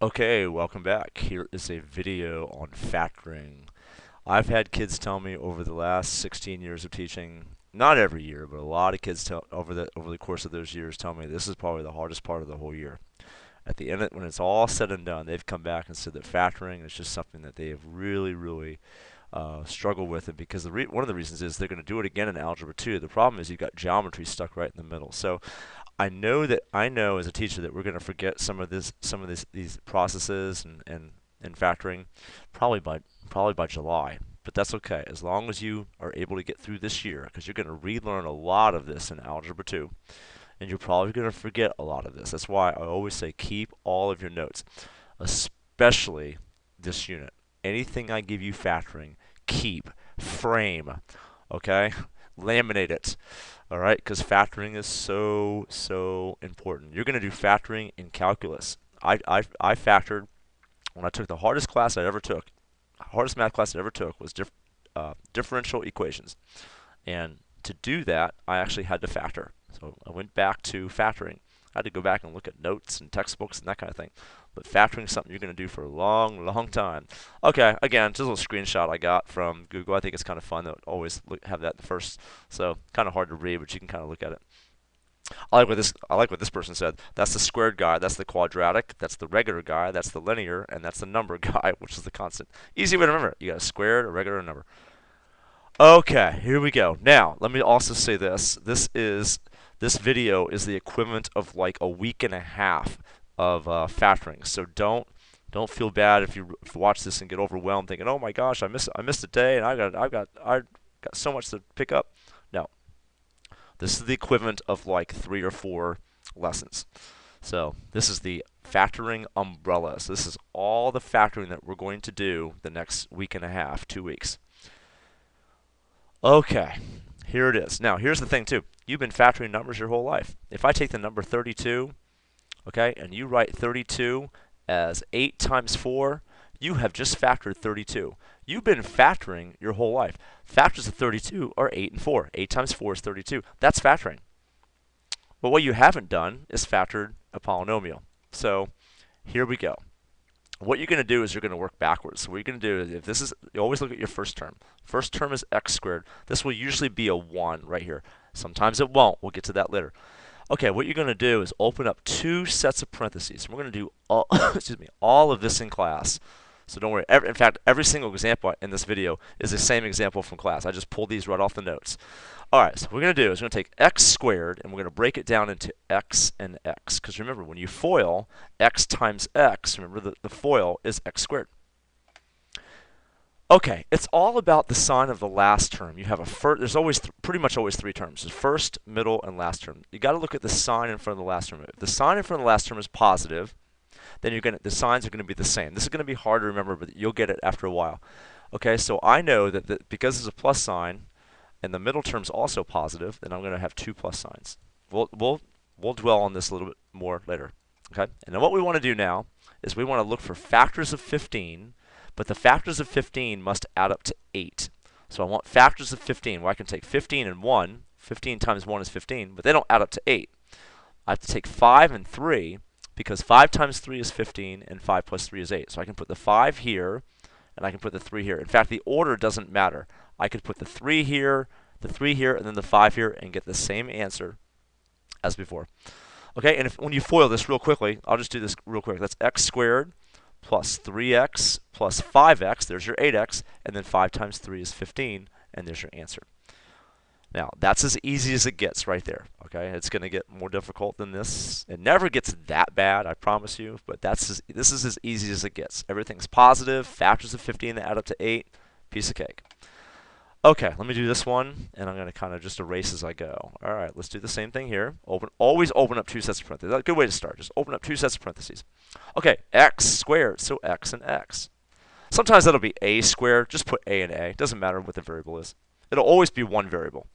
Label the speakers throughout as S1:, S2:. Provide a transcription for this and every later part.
S1: Okay, welcome back. Here is a video on factoring. I've had kids tell me over the last 16 years of teaching, not every year, but a lot of kids tell over the course of those years tell me this is probably the hardest part of the whole year. At the end, when it's all said and done, they've come back and said that factoring is just something that they have really struggled with it because one of the reasons is they're going to do it again in Algebra 2. The problem is you've got geometry stuck right in the middle. So I know as a teacher that we're going to forget these processes and factoring probably by July. But that's okay as long as you are able to get through this year because you're going to relearn a lot of this in Algebra 2 and you're probably going to forget a lot of this. That's why I always say keep all of your notes, especially this unit. Anything I give you factoring, keep, frame, okay? Laminate it, all right? Because factoring is so important. You're going to do factoring in calculus. I factored when I took the hardest class I ever took. Hardest math class I ever took was differential equations. And to do that, I actually had to factor. So I went back to factoring. I had to go back and look at notes and textbooks and that kind of thing. But factoring is something you're going to do for a long time. Okay, again, just a little screenshot I got from Google. I think it's kind of fun to always have that first. So kind of hard to read, but you can kind of look at it. I like what this person said. That's the squared guy, that's the quadratic, that's the regular guy, that's the linear, and that's the number guy, which is the constant. Easy way to remember it. You got a squared, a regular, and a number. Okay, here we go. Now, let me also say this. This video is the equivalent of like a week and a half of factoring. So don't feel bad if you watch this and get overwhelmed thinking, "Oh my gosh, I missed a day and I got so much to pick up." No. This is the equivalent of like 3 or 4 lessons. So, this is the factoring umbrella. So, this is all the factoring that we're going to do the next week and a half, 2 weeks. Okay, here it is. Now, here's the thing too. You've been factoring numbers your whole life. If I take the number 32, okay, and you write 32 as 8 times 4, you have just factored 32. You've been factoring your whole life. Factors of 32 are 8 and 4. 8 times 4 is 32. That's factoring. But what you haven't done is factored a polynomial. So here we go. What you're going to do is you're going to work backwards. So what you're going to do is, if this is, you always look at your first term. First term is x squared. This will usually be a 1 right here. Sometimes it won't. We'll get to that later. Okay, what you're going to do is open up 2 sets of parentheses. We're going to do all, all of this in class. So don't worry. In fact, every single example in this video is the same example from class. I just pulled these right off the notes. All right, so what we're going to do is we're going to take x squared and we're going to break it down into x and x. Because remember, when you FOIL x times x, remember the FOIL is x squared. Okay, it's all about the sign of the last term. You have a first, there's always pretty much always 3 terms. There's first, middle, and last term. You got to look at the sign in front of the last term. If the sign in front of the last term is positive, then the signs are going to be the same. This is going to be hard to remember, but you'll get it after a while. Okay, so I know that because there's a plus sign and the middle term's also positive, then I'm going to have 2 plus signs. We'll dwell on this a little bit more later. Okay, and then what we want to do now is we want to look for factors of 15, but the factors of 15 must add up to 8. So I want factors of 15 where I can take 15 and 1. 15 times 1 is 15, but they don't add up to 8. I have to take 5 and 3 because 5 times 3 is 15 and 5 plus 3 is 8. So I can put the 5 here and I can put the 3 here. In fact, the order doesn't matter. I could put the 3 here, and then the 5 here and get the same answer as before. Okay, and when you FOIL this real quickly, I'll just do this real quick. That's x squared plus 3x plus 5x, there's your 8x, and then 5 times 3 is 15, and there's your answer. Now, that's as easy as it gets right there. Okay, it's going to get more difficult than this. It never gets that bad, I promise you, but this is as easy as it gets. Everything's positive, factors of 15 that add up to 8, piece of cake. Okay, let me do this one, and I'm going to kind of just erase as I go. All right, let's do the same thing here. Always open up 2 sets of parentheses. That's a good way to start. Just open up 2 sets of parentheses. Okay, x squared, so x and x. Sometimes that'll be a squared. Just put a and a. It doesn't matter what the variable is. It'll always be one variable.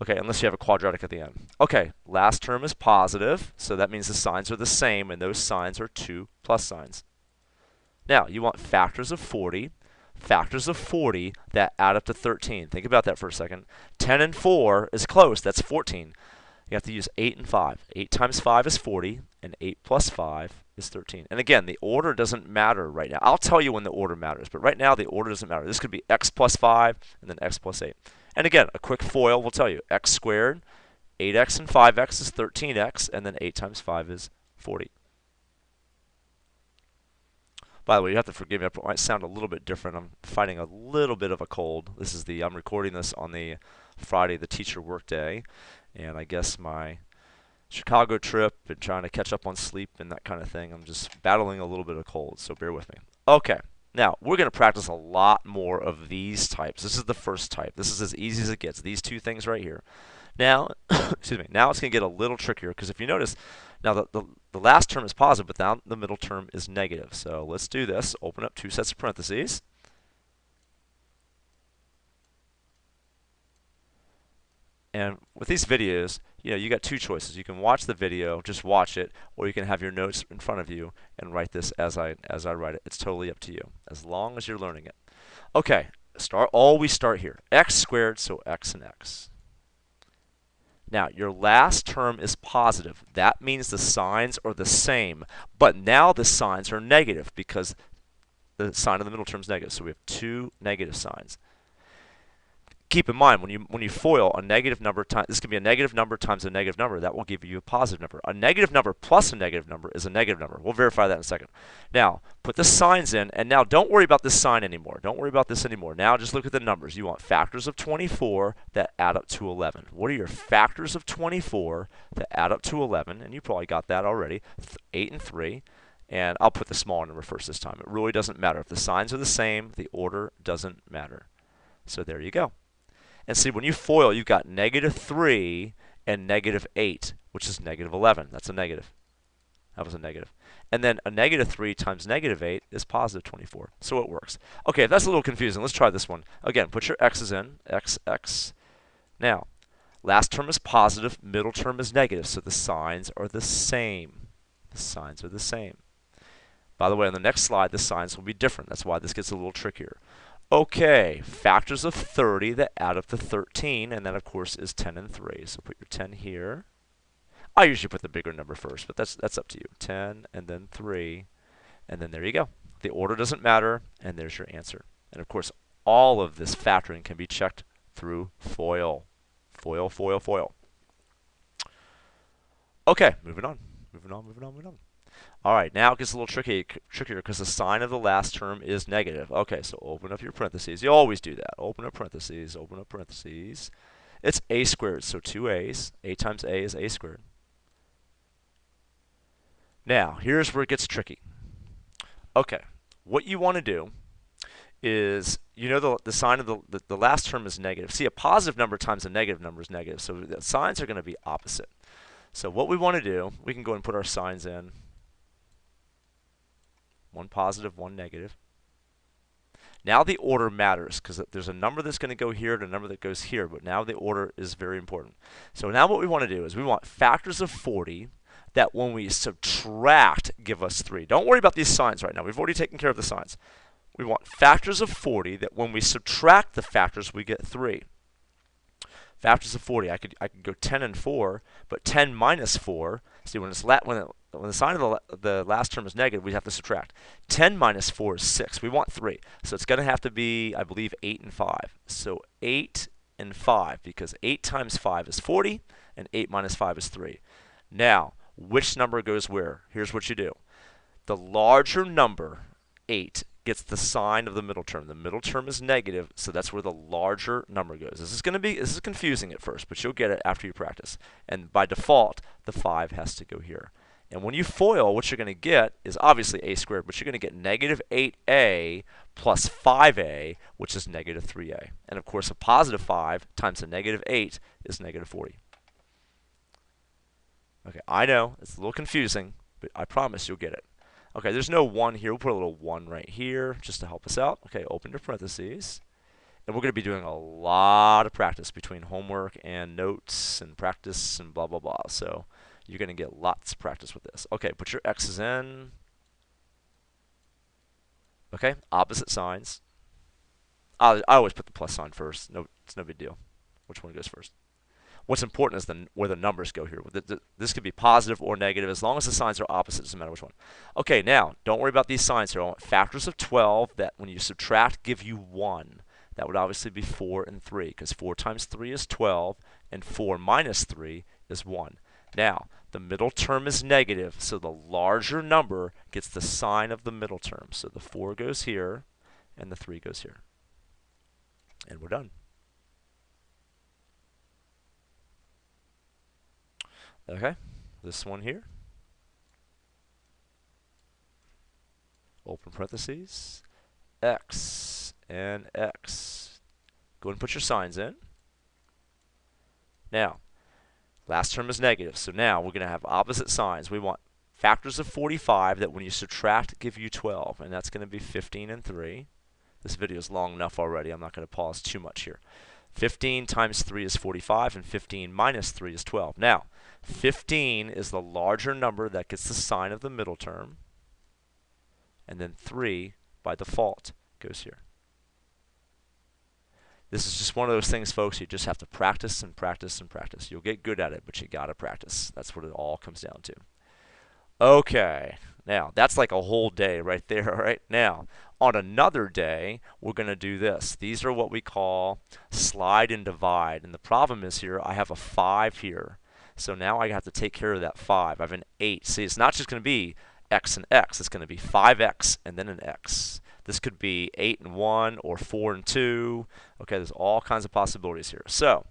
S1: Okay, unless you have a quadratic at the end. Okay, last term is positive, so that means the signs are the same, and those signs are 2 plus signs. Now, you want factors of 40. Factors of 40 that add up to 13. Think about that for a second. 10 and 4 is close. That's 14. You have to use 8 and 5. 8 times 5 is 40, and 8 plus 5 is 13. And again, the order doesn't matter right now. I'll tell you when the order matters, but right now the order doesn't matter. This could be x plus 5 and then x plus 8. And again, a quick FOIL will tell you x squared, 8x and 5x is 13x, and then 8 times 5 is 40. By the way, you have to forgive me. It might sound a little bit different. I'm fighting a little bit of a cold. I'm recording this on the Friday, the teacher work day, and I guess my Chicago trip and trying to catch up on sleep and that kind of thing. I'm just battling a little bit of cold, so bear with me. Okay, now we're going to practice a lot more of these types. This is the first type. This is as easy as it gets. These two things right here. Now, excuse me. Now it's going to get a little trickier because if you notice, now the last term is positive, but now the middle term is negative. So let's do this. Open up two sets of parentheses. And with these videos, you got two choices. You can watch the video, just watch it, or you can have your notes in front of you and write this as I write it. It's totally up to you, as long as you're learning it. Okay, always start here. X squared, so x and x. Now, your last term is positive. That means the signs are the same, but now the signs are negative because the sign of the middle term is negative. So we have two negative signs. Keep in mind, when you FOIL a negative number times, this can be a negative number times a negative number. That will give you a positive number. A negative number plus a negative number is a negative number. We'll verify that in a second. Now, put the signs in, and now don't worry about this sign anymore. Don't worry about this anymore. Now just look at the numbers. You want factors of 24 that add up to 11. What are your factors of 24 that add up to 11? And you probably got that already. 8 and 3. And I'll put the small number first this time. It really doesn't matter. If the signs are the same, the order doesn't matter. So there you go. And see, when you FOIL, you've got -3 and -8, which is -11. That's a negative. That was a negative. And then a -3 times -8 is positive 24. So it works. Okay, if that's a little confusing, let's try this one. Again, put your x's in. X, x. Now, last term is positive, middle term is negative, so the signs are the same. The signs are the same. By the way, on the next slide, the signs will be different. That's why this gets a little trickier. Okay, factors of 30 that add up to 13, and that, of course, is 10 and 3. So put your 10 here. I usually put the bigger number first, but that's up to you. 10 and then 3, and then there you go. The order doesn't matter, and there's your answer. And, of course, all of this factoring can be checked through FOIL. FOIL, FOIL, FOIL. Okay, moving on. Moving on, moving on, moving on. All right, now it gets a little trickier because the sign of the last term is negative. Okay, so open up your parentheses. You always do that. Open up parentheses, open up parentheses. It's a squared, so 2a's. A times a is a squared. Now, here's where it gets tricky. Okay, what you want to do is, the sign of the last term is negative. See, a positive number times a negative number is negative, so the signs are going to be opposite. So what we want to do, we can go and put our signs in. One positive, one negative. Now the order matters because there's a number that's going to go here and a number that goes here, but now the order is very important. So now what we want to do is we want factors of 40 that when we subtract give us 3. Don't worry about these signs right now. We've already taken care of the signs. We want factors of 40 that when we subtract the factors we get 3. Factors of 40, I could go 10 and 4, but 10 minus 4, see when the sign of the last term is negative, we have to subtract. 10 minus 4 is 6. We want 3. So it's going to have to be, I believe, 8 and 5. So 8 and 5, because 8 times 5 is 40, and 8 minus 5 is 3. Now, which number goes where? Here's what you do. The larger number, 8, gets the sign of the middle term. The middle term is negative, so that's where the larger number goes. This is confusing at first, but you'll get it after you practice. And by default, the 5 has to go here. And when you FOIL, what you're going to get is obviously a squared, but you're going to get -8a plus 5a, which is -3a. And of course, a positive 5 times a -8 is -40. Okay, I know, it's a little confusing, but I promise you'll get it. Okay, there's no 1 here. We'll put a little 1 right here just to help us out. Okay, open your parentheses. And we're going to be doing a lot of practice between homework and notes and practice and blah, blah, blah. So you're going to get lots of practice with this. Okay, put your x's in. Okay, opposite signs. I always put the plus sign first. No, it's no big deal. Which one goes first? What's important is where the numbers go here. This could be positive or negative as long as the signs are opposite. It doesn't matter which one. Okay, now don't worry about these signs here. I want factors of 12 that when you subtract give you 1. That would obviously be 4 and 3 because 4 times 3 is 12 and 4 minus 3 is 1. Now, the middle term is negative, so the larger number gets the sign of the middle term. So the 4 goes here and the 3 goes here. And we're done. Okay, this one here. Open parentheses, x and x. Go ahead and put your signs in. Now, last term is negative, so now we're going to have opposite signs. We want factors of 45 that when you subtract give you 12, and that's going to be 15 and 3. This video is long enough already. I'm not going to pause too much here. 15 times 3 is 45, and 15 minus 3 is 12. Now, 15 is the larger number that gets the sign of the middle term, and then 3, by default, goes here. This is just one of those things, folks, you just have to practice and practice and practice. You'll get good at it, but you got to practice. That's what it all comes down to. Okay, now, that's like a whole day right there, right? Now, on another day, we're going to do this. These are what we call slide and divide. And the problem is here, I have a 5 here. So now I have to take care of that 5. I have an 8. See, it's not just going to be x and x. It's going to be 5x and then an x. This could be 8 and 1 or 4 and 2. Okay, there's all kinds of possibilities here. So,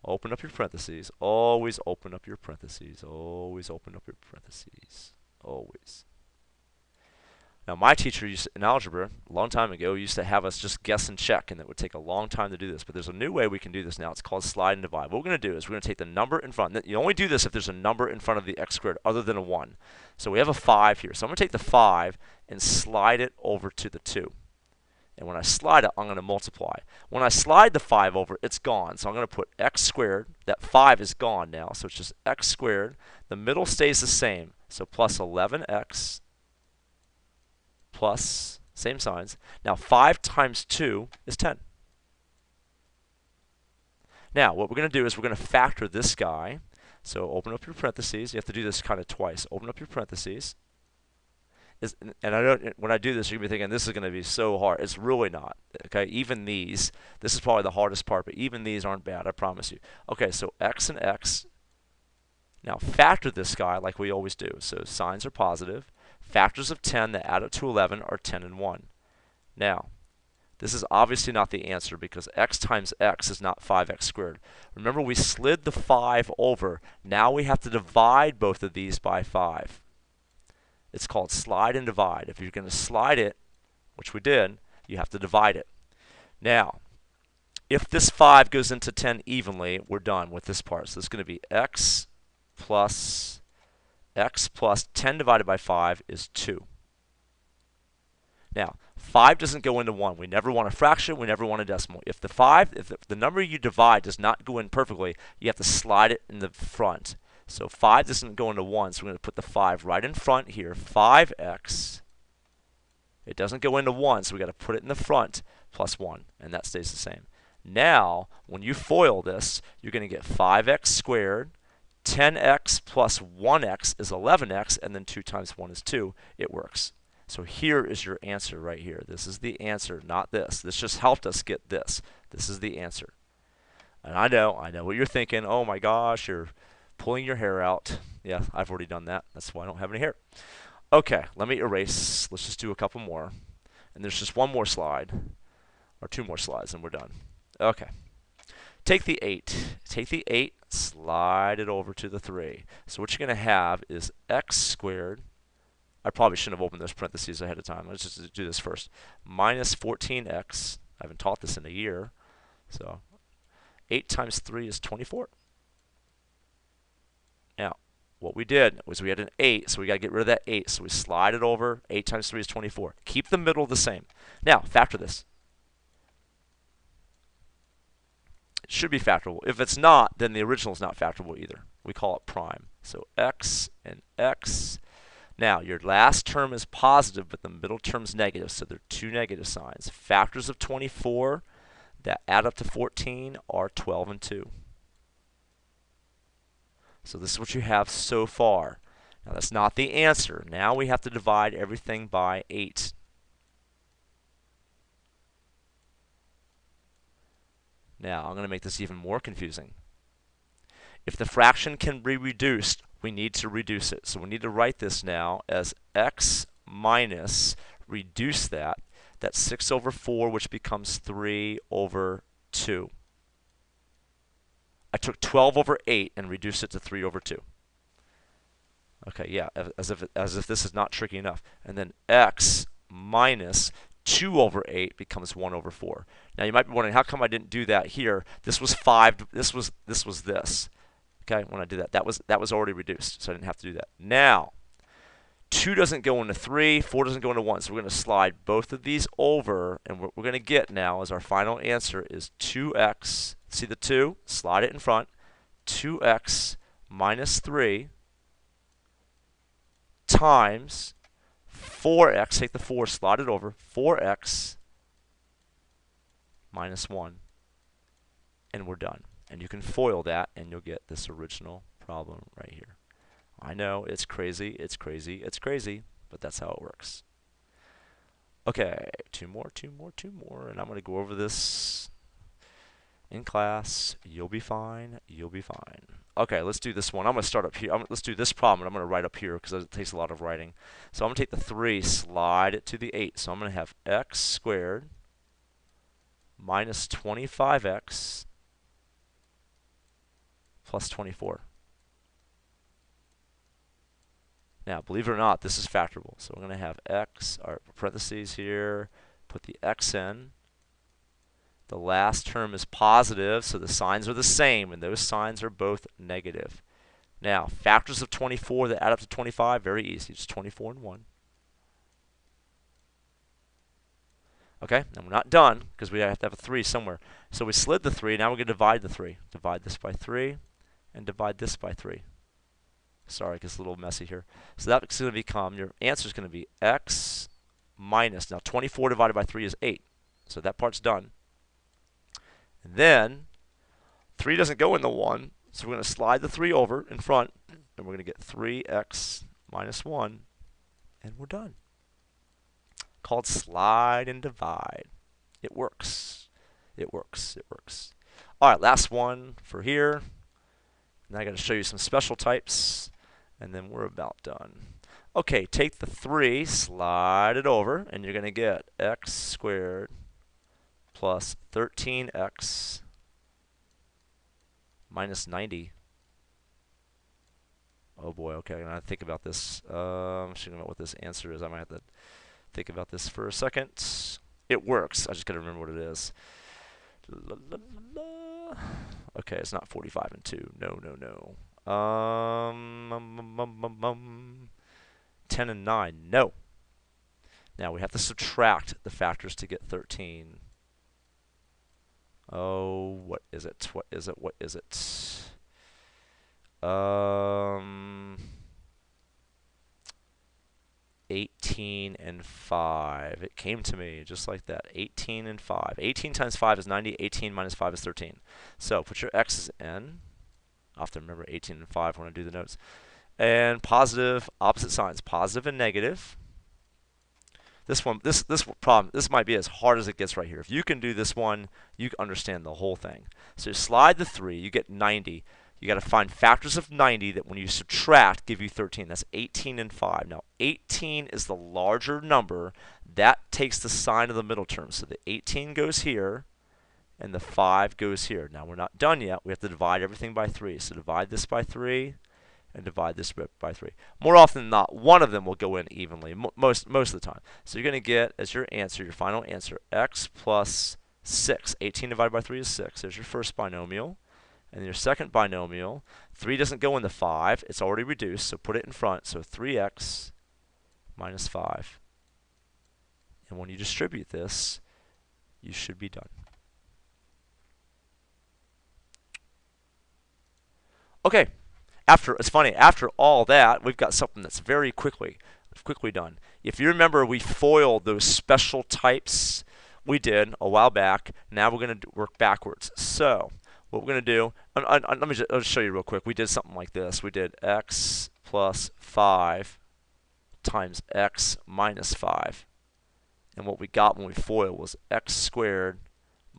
S1: open up your parentheses. Always open up your parentheses. Always open up your parentheses. Always. Now, my teacher in algebra, a long time ago, used to have us just guess and check, and it would take a long time to do this. But there's a new way we can do this now. It's called slide and divide. What we're going to do is we're going to take the number in front. You only do this if there's a number in front of the x squared other than a 1. So we have a 5 here. So I'm going to take the 5 and slide it over to the 2. And when I slide it, I'm going to multiply. When I slide the 5 over, it's gone. So I'm going to put x squared. That 5 is gone now, so it's just x squared. The middle stays the same, so plus 11x plus, same signs. Now 5 times 2 is 10. Now what we're going to do is we're going to factor this guy. So open up your parentheses. You have to do this kind of twice. Open up your parentheses. And I don't, when I do this, you're going to be thinking, this is going to be so hard. It's really not. Okay, even these, this is probably the hardest part, but even these aren't bad, I promise you. Okay, so x and x. Now factor this guy like we always do. So signs are positive. Factors of 10 that add up to 11 are 10 and 1. Now, this is obviously not the answer because x times x is not 5x squared. Remember, we slid the 5 over. Now we have to divide both of these by 5. It's called slide and divide. If you're going to slide it, which we did, you have to divide it. Now, if this 5 goes into 10 evenly, we're done with this part. So it's going to be x plus 10 divided by 5 is 2. Now, 5 doesn't go into 1. We never want a fraction. We never want a decimal. If the number you divide does not go in perfectly, you have to slide it in the front. So 5 doesn't go into 1, so we're going to put the 5 right in front here. 5x. It doesn't go into 1, so we've got to put it in the front plus 1, and that stays the same. Now, when you FOIL this, you're going to get 5x squared. 10x plus 1x is 11x, and then 2 times 1 is 2. It works. So here is your answer right here. This is the answer, not this. This just helped us get this. This is the answer. And I know what you're thinking. Oh my gosh, you're pulling your hair out. Yeah, I've already done that. That's why I don't have any hair. Okay, let me erase. Let's just do a couple more. And there's just one more slide, or 2 more slides, and we're done. Okay. Take the 8. Take the 8, slide it over to the 3. So what you're going to have is x squared. I probably shouldn't have opened those parentheses ahead of time. Let's just do this first. Minus 14x. I haven't taught this in a year. So 8 times 3 is 24. Now, what we did was we had an 8, so we got to get rid of that 8. So we slide it over. 8 times 3 is 24. Keep the middle the same. Now, factor this. It should be factorable. If it's not, then the original is not factorable either. We call it prime. So x and x. Now, your last term is positive, but the middle term is negative, so there are 2 negative signs. Factors of 24 that add up to 14 are 12 and 2. So this is what you have so far. Now that's not the answer. Now we have to divide everything by 8. Now I'm going to make this even more confusing. If the fraction can be reduced, we need to reduce it. So we need to write this now as x minus, reduce that. That's 6 over 4, which becomes 3 over 2. I took 12 over 8 and reduced it to 3 over 2. Okay, yeah, as if this is not tricky enough. And then x minus 2 over 8 becomes 1 over 4. Now you might be wondering, how come I didn't do that here? This was 5. This was this. Okay, when I did that, that was already reduced, so I didn't have to do that. Now, 2 doesn't go into 3, 4 doesn't go into 1, so we're going to slide both of these over, and what we're going to get now as our final answer is 2x. See the 2? Slide it in front. 2x minus 3 times 4x. Take the 4, slide it over. 4x minus 1, and we're done. And you can FOIL that, and you'll get this original problem right here. I know, it's crazy, it's crazy, it's crazy, but that's how it works. Okay, two more, and I'm going to go over this in class. You'll be fine, you'll be fine. Okay, let's do this one. I'm going to start up here. Let's do this problem, and I'm going to write up here because it takes a lot of writing. So I'm going to take the 3, slide it to the 8. So I'm going to have x squared minus 25x plus 24. Now, believe it or not, this is factorable. So we're going to have x, our parentheses here, put the x in. The last term is positive, so the signs are the same, and those signs are both negative. Now, factors of 24 that add up to 25, very easy. It's 24 and 1. Okay, and we're not done because we have to have a 3 somewhere. So we slid the 3. Now we're going to divide the 3. Divide this by 3 and divide this by 3. Sorry, it gets a little messy here. So that's going to become, your answer is going to be x minus, now 24 divided by 3 is 8. So that part's done. And then 3 doesn't go in the 1, so we're going to slide the 3 over in front, and we're going to get 3x minus 1, and we're done. Called slide and divide. It works. It works. It works. All right, last one for here. Now I got to show you some special types, and then we're about done. Okay, take the 3, slide it over, and you're going to get x squared plus 13x minus 90. Oh boy, okay, I'm going to think about this. I'm thinking about what this answer is. I might have to think about this for a second. It works. I just got to remember what it is. La, la, la, la. Okay, it's not 45 and 2. No, no, no. 10 and 9. No. Now we have to subtract the factors to get 13. Oh, what is it? What is it? What is it? 18 and 5. It came to me just like that. 18 and 5. 18 times 5 is 90. 18 minus 5 is 13. So put your x's in. I'll have to remember 18 and 5 when I do the notes. And positive, opposite signs. Positive and negative. This problem, this might be as hard as it gets right here. If you can do this one, you understand the whole thing. So you slide the 3, you get 90. You got to find factors of 90 that when you subtract give you 13. That's 18 and 5. Now 18 is the larger number. That takes the sign of the middle term. So the 18 goes here and the 5 goes here. Now we're not done yet. We have to divide everything by 3. So divide this by 3 and divide this by 3. More often than not, one of them will go in evenly most of the time. So you're going to get as your answer, your final answer, x plus 6. 18 divided by 3 is 6. There's your first binomial. And your second binomial, 3 doesn't go in the 5. It's already reduced, so put it in front. So 3x minus 5. And when you distribute this, you should be done. Okay, it's funny, after all that, we've got something that's very quickly done. If you remember, we foiled those special types we did a while back. Now we're going to work backwards. So what we're going to do, let me just show you real quick. We did something like this. We did x plus 5 times x minus 5. And what we got when we FOIL was x squared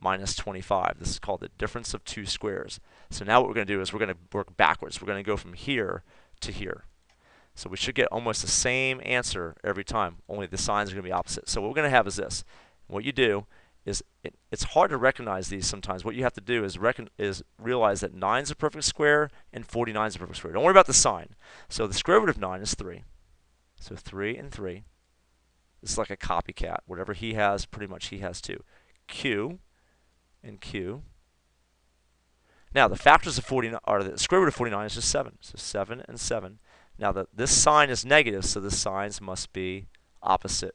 S1: minus 25. This is called the difference of two squares. So now what we're going to do is we're going to work backwards. We're going to go from here to here. So we should get almost the same answer every time, only the signs are going to be opposite. So what we're going to have is this. What you do is, it's hard to recognize these sometimes. What you have to do is realize that 9 is a perfect square and 49 is a perfect square. Don't worry about the sign. So the square root of 9 is 3. So 3 and 3. This is like a copycat. Whatever he has, pretty much he has too. Q and Q. Now the factors of 49, or the square root of 49 is just 7. So 7 and 7. Now this sign is negative, so the signs must be opposite.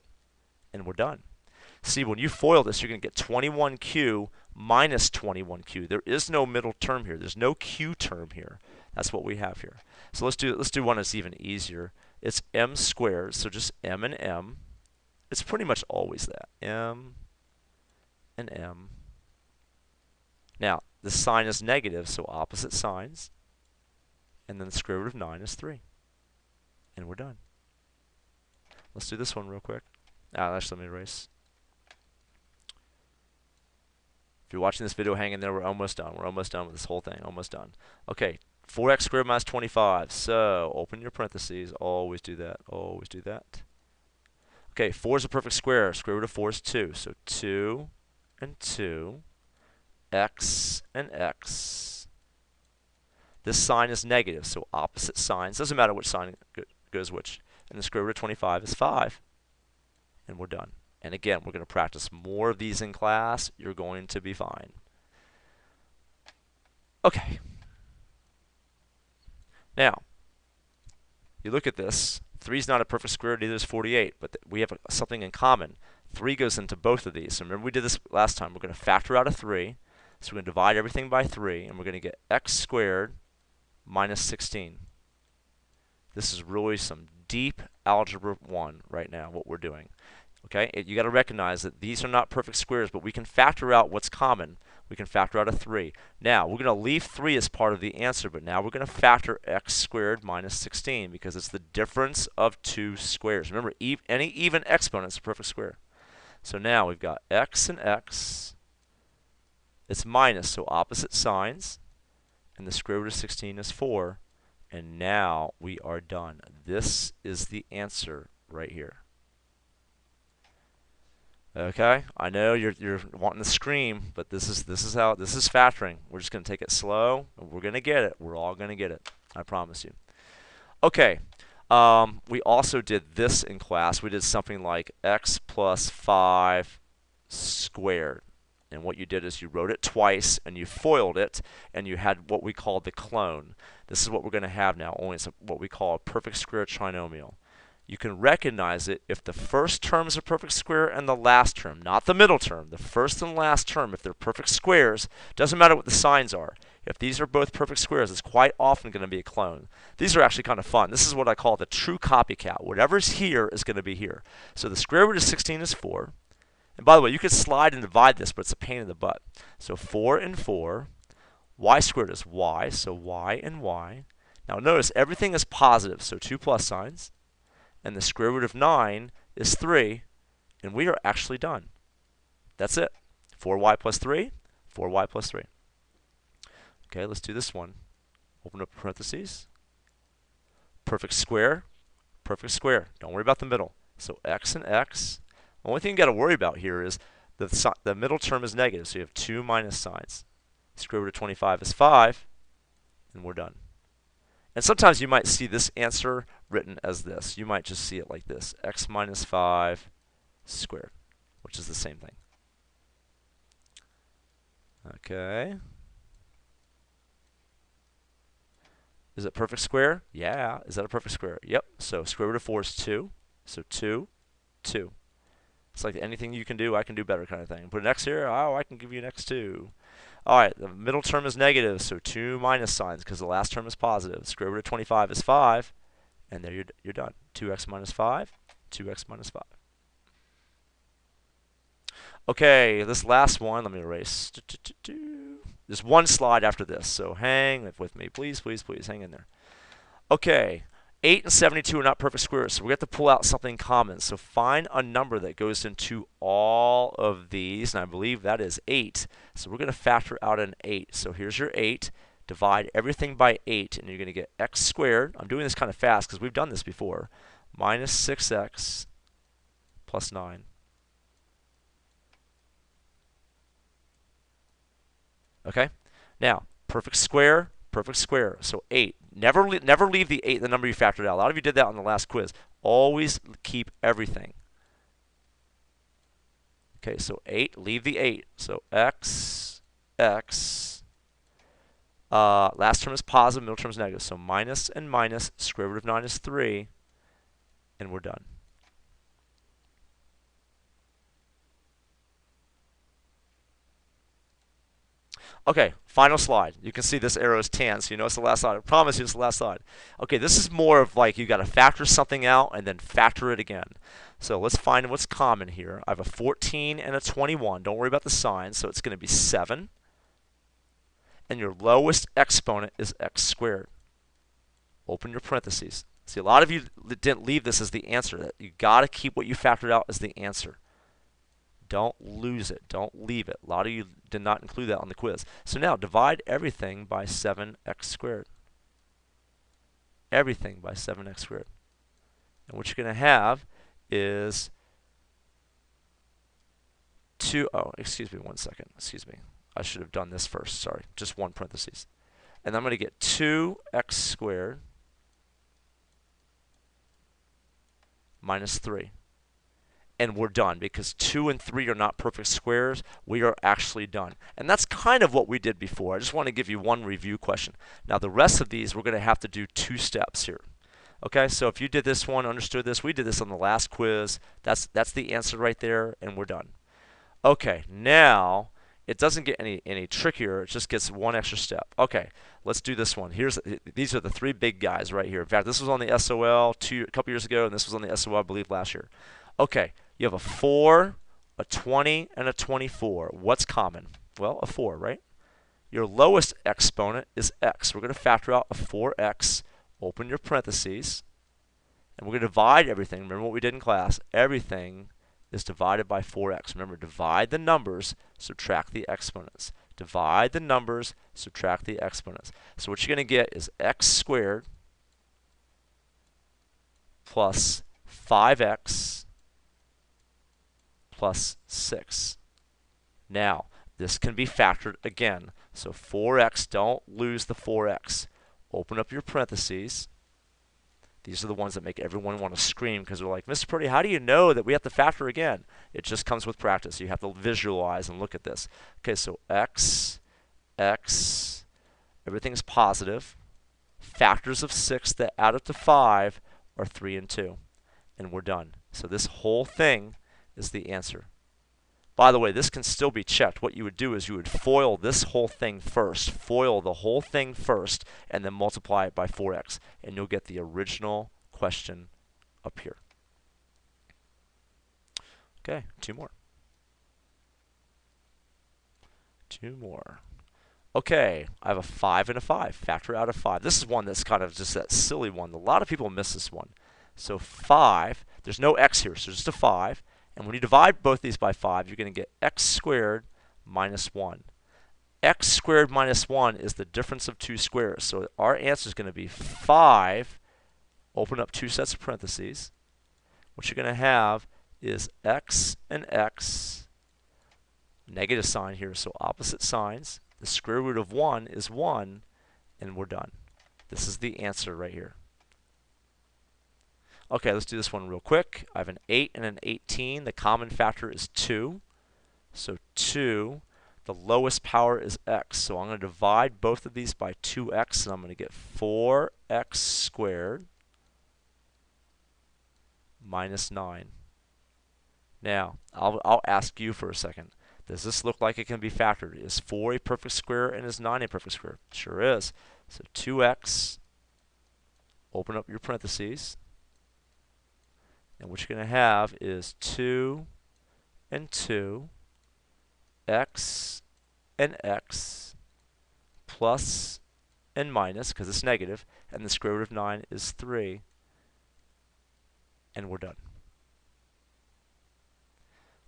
S1: And we're done. See, when you FOIL this, you're going to get 21Q minus 21Q. There is no middle term here. There's no Q term here. That's what we have here. So let's do one that's even easier. It's m squared, so just m and m. It's pretty much always that. M and m. Now, the sign is negative, so opposite signs. And then the square root of 9 is 3. And we're done. Let's do this one real quick. Actually, let me erase. If you're watching this video, hang in there. We're almost done. We're almost done with this whole thing. Almost done. Okay, 4x squared minus 25. So, open your parentheses. Always do that. Always do that. Okay, 4 is a perfect square. Square root of 4 is 2. So 2 and 2. X and x. This sign is negative, so opposite signs. Doesn't matter which sign goes which. And the square root of 25 is 5. And we're done. And again, we're going to practice more of these in class. You're going to be fine. Okay. Now, you look at this. 3 is not a perfect square, neither is 48, but we have something in common. 3 goes into both of these. So remember we did this last time. We're going to factor out a 3. So we're going to divide everything by 3, and we're going to get x squared minus 16. This is really some deep Algebra 1 right now, what we're doing. Okay, you got to recognize that these are not perfect squares, but we can factor out what's common. We can factor out a 3. Now, we're going to leave 3 as part of the answer, but now we're going to factor x squared minus 16 because it's the difference of two squares. Remember, any even exponent is a perfect square. So now we've got x and x. It's minus, so opposite signs. And the square root of 16 is 4. And now we are done. This is the answer right here. Okay, I know you're wanting to scream, but this is factoring. We're just going to take it slow, and we're going to get it. We're all going to get it. I promise you. Okay, we also did this in class. We did something like x plus 5 squared. And what you did is you wrote it twice, and you FOILed it, and you had what we call the clone. This is what we're going to have now, only it's what we call a perfect square trinomial. You can recognize it if the first term is a perfect square and the last term, not the middle term, the first and last term, if they're perfect squares, doesn't matter what the signs are. If these are both perfect squares, it's quite often going to be a clone. These are actually kind of fun. This is what I call the true copycat. Whatever's here is going to be here. So the square root of 16 is 4. And by the way, you could slide and divide this, but it's a pain in the butt. So 4 and 4. Y squared is y, so y and y. Now notice everything is positive, so 2 plus signs. And the square root of 9 is 3. And we are actually done. That's it. 4y plus 3, 4y plus 3. Okay, let's do this one. Open up parentheses. Perfect square, perfect square. Don't worry about the middle. So x and x. The only thing you got to worry about here is the middle term is negative, so you have 2 minus signs. Square root of 25 is 5, and we're done. And sometimes you might see this answer written as this. You might just see it like this, x minus 5 squared, which is the same thing. Okay. Is it perfect square? Yeah. Is that a perfect square? Yep. So square root of 4 is 2. So 2, 2. It's like anything you can do, I can do better kind of thing. Put an x here, oh, I can give you an x too. All right, the middle term is negative, so 2 minus signs because the last term is positive. Square root of 25 is 5, and there you're done. 2x minus 5, 2x minus 5. Okay, this last one, let me erase. There's one slide after this, so hang with me. Please, please, please, hang in there. Okay, 8 and 72 are not perfect squares, so we have to pull out something common. So find a number that goes into all of these, and I believe that is 8. So we're going to factor out an 8. So here's your 8. Divide everything by 8, and you're going to get x squared. I'm doing this kind of fast because we've done this before. Minus 6x plus 9. Okay? Now, perfect square, perfect square. So 8. Never leave the 8, the number you factored out. A lot of you did that on the last quiz. Always keep everything. Okay, so 8, leave the 8. So x, last term is positive, middle term is negative. So minus and minus, square root of 9 is 3, and we're done. Okay, final slide. You can see this arrow is tan, so you know it's the last slide. I promise you it's the last slide. Okay, this is more of like you got to factor something out and then factor it again. So let's find what's common here. I have a 14 and a 21. Don't worry about the sign. So it's going to be 7. And your lowest exponent is x squared. Open your parentheses. See, a lot of you didn't leave this as the answer. You got to keep what you factored out as the answer. Don't lose it. Don't leave it. A lot of you did not include that on the quiz. So now divide everything by 7x squared. Everything by 7x squared. And what you're going to have is excuse me one second. Excuse me. I should have done this first. Sorry. Just one parentheses. And I'm going to get 2x squared minus 3. And we're done because 2 and 3 are not perfect squares. We are actually done. And that's kind of what we did before. I just want to give you one review question. Now the rest of these we're going to have to do 2 steps here. Okay, so if you did this one, understood this, we did this on the last quiz. That's the answer right there, and we're done. Okay, now it doesn't get any trickier. It just gets one extra step. Okay, let's do this one. These are the 3 big guys right here. In fact, this was on the SOL a couple years ago, and this was on the SOL, I believe, last year. Okay, you have a 4, a 20, and a 24. What's common? Well, a 4, right? Your lowest exponent is x. We're going to factor out a 4x. Open your parentheses. And we're going to divide everything. Remember what we did in class. Everything is divided by 4x. Remember, divide the numbers, subtract the exponents. Divide the numbers, subtract the exponents. So what you're going to get is x squared plus 5x plus 6. Now, this can be factored again. So 4x, don't lose the 4x. Open up your parentheses. These are the ones that make everyone want to scream because they're like, Mr. Purdy, how do you know that we have to factor again? It just comes with practice. You have to visualize and look at this. Okay, so x, everything's positive. Factors of 6 that add up to 5 are 3 and 2. And we're done. So this whole thing is the answer. By the way, this can still be checked. What you would do is you would FOIL this whole thing first. FOIL the whole thing first, and then multiply it by 4x. And you'll get the original question up here. Okay, 2 more. 2 more. Okay, I have a 5 and a 5. Factor out a 5. This is one that's kind of just that silly one. A lot of people miss this one. So 5, there's no x here, so just a 5. And when you divide both these by 5, you're going to get x squared minus 1. X squared minus 1 is the difference of 2 squares. So our answer is going to be 5. Open up 2 sets of parentheses. What you're going to have is x and x, negative sign here, so opposite signs. The square root of 1 is 1, and we're done. This is the answer right here. Okay, let's do this one real quick. I have an 8 and an 18. The common factor is 2. So 2. The lowest power is x. So I'm going to divide both of these by 2x, and I'm going to get 4x squared minus 9. Now, I'll ask you for a second. Does this look like it can be factored? Is 4 a perfect square and is 9 a perfect square? Sure is. So 2x, open up your parentheses. And what you're going to have is 2 and 2 x and x plus and minus, because it's negative, and the square root of 9 is 3, and we're done.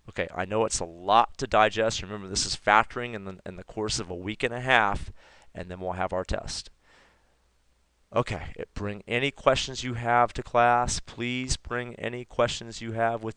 S1: Okay, I know it's a lot to digest. Remember, this is factoring in the course of a week and a half, and then we'll have our test. Okay, bring any questions you have to class. Please bring any questions you have with